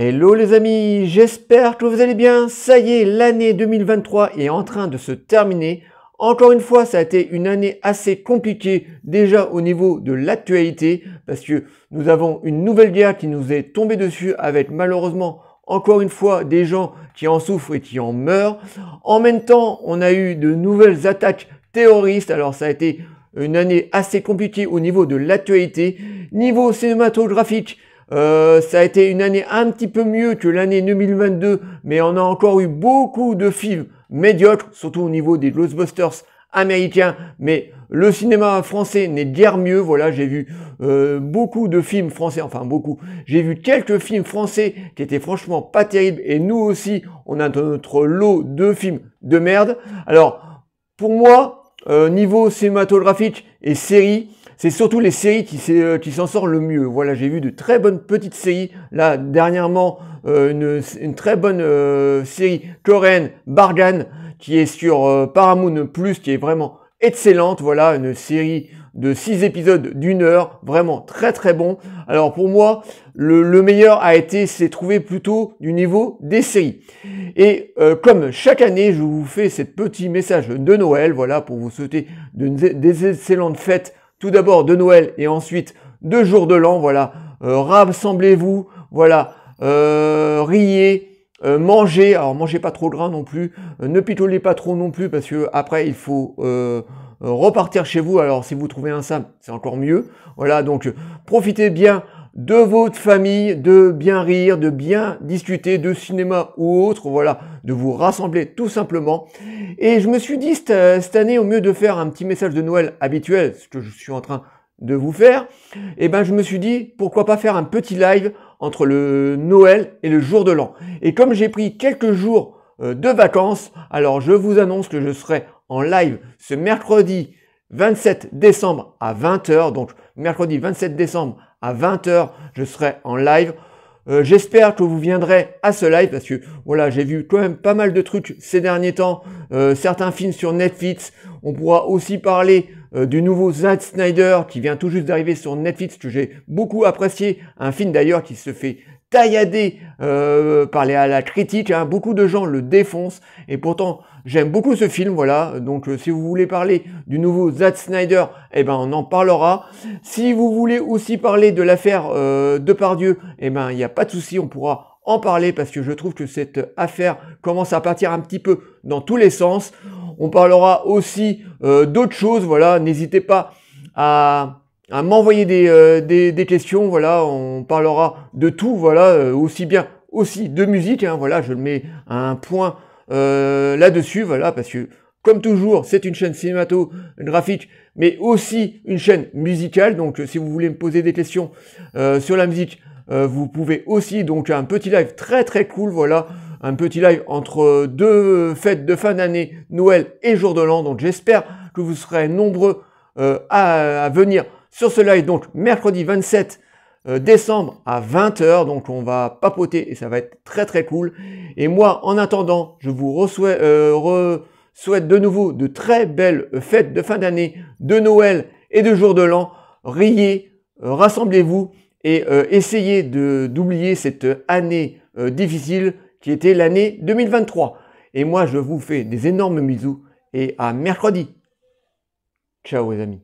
Hello les amis, j'espère que vous allez bien. Ça y est, l'année 2023 est en train de se terminer. Encore une fois, ça a été une année assez compliquée déjà au niveau de l'actualité parce que nous avons une nouvelle guerre qui nous est tombée dessus avec malheureusement encore une fois des gens qui en souffrent et qui en meurent. En même temps, on a eu de nouvelles attaques terroristes. Alors ça a été une année assez compliquée au niveau de l'actualité. Niveau cinématographique, ça a été une année un petit peu mieux que l'année 2022, mais on a encore eu beaucoup de films médiocres, surtout au niveau des Ghostbusters américains, mais le cinéma français n'est guère mieux. Voilà, j'ai vu beaucoup de films français, enfin beaucoup, j'ai vu quelques films français qui étaient franchement pas terribles, et nous aussi, on a notre lot de films de merde. Alors, pour moi, niveau cinématographique et séries, c'est surtout les séries qui s'en sortent le mieux. Voilà, j'ai vu de très bonnes petites séries. Là, dernièrement, une très bonne série coréenne, Bargan, qui est sur Paramount+, qui est vraiment excellente. Voilà, une série de 6 épisodes d'1 heure, vraiment très très bon. Alors pour moi, le meilleur s'est trouvé plutôt du niveau des séries. Et comme chaque année, je vous fais ce petit message de Noël, voilà, pour vous souhaiter des excellentes fêtes. Tout d'abord de Noël et ensuite de jour de l'an, voilà, rassemblez-vous, voilà, riez, mangez, alors mangez pas trop gras non plus, ne pitolez pas trop non plus parce que après il faut repartir chez vous. Alors si vous trouvez un sam, c'est encore mieux, voilà, donc profitez bien de votre famille, de bien rire, de bien discuter de cinéma ou autre, voilà, de vous rassembler tout simplement. Et je me suis dit cette année, au mieux de faire un petit message de Noël habituel, ce que je suis en train de vous faire, et ben je me suis dit pourquoi pas faire un petit live entre le Noël et le jour de l'an. Et comme j'ai pris quelques jours de vacances, alors je vous annonce que je serai en live ce mercredi 27 décembre à 20 h, donc mercredi 27 décembre à 20 h, je serai en live. J'espère que vous viendrez à ce live parce que voilà, j'ai vu quand même pas mal de trucs ces derniers temps, certains films sur Netflix. On pourra aussi parler du nouveau Zack Snyder qui vient tout juste d'arriver sur Netflix, que j'ai beaucoup apprécié, un film d'ailleurs qui se fait taillader par la critique, hein. Beaucoup de gens le défoncent et pourtant j'aime beaucoup ce film, voilà. Donc si vous voulez parler du nouveau Zack Snyder, eh ben on en parlera. Si vous voulez aussi parler de l'affaire Depardieu, eh ben il n'y a pas de souci, on pourra en parler parce que je trouve que cette affaire commence à partir un petit peu dans tous les sens. On parlera aussi d'autres choses, voilà. N'hésitez pas à m'envoyer des questions, voilà, on parlera de tout, voilà, aussi bien aussi de musique, hein, voilà, je mets un point là-dessus, voilà, parce que comme toujours, c'est une chaîne cinématographique, mais aussi une chaîne musicale, donc si vous voulez me poser des questions sur la musique, vous pouvez aussi, donc un petit live très très cool, voilà, un petit live entre deux fêtes de fin d'année, Noël et jour de l'an, donc j'espère que vous serez nombreux à venir sur ce live, donc mercredi 27 décembre à 20 h, donc on va papoter et ça va être très très cool. Et moi, en attendant, je vous souhaite de nouveau de très belles fêtes de fin d'année, de Noël et de jour de l'an. Riez, rassemblez-vous et essayez d'oublier cette année difficile qui était l'année 2023. Et moi, je vous fais des énormes bisous et à mercredi. Ciao les amis.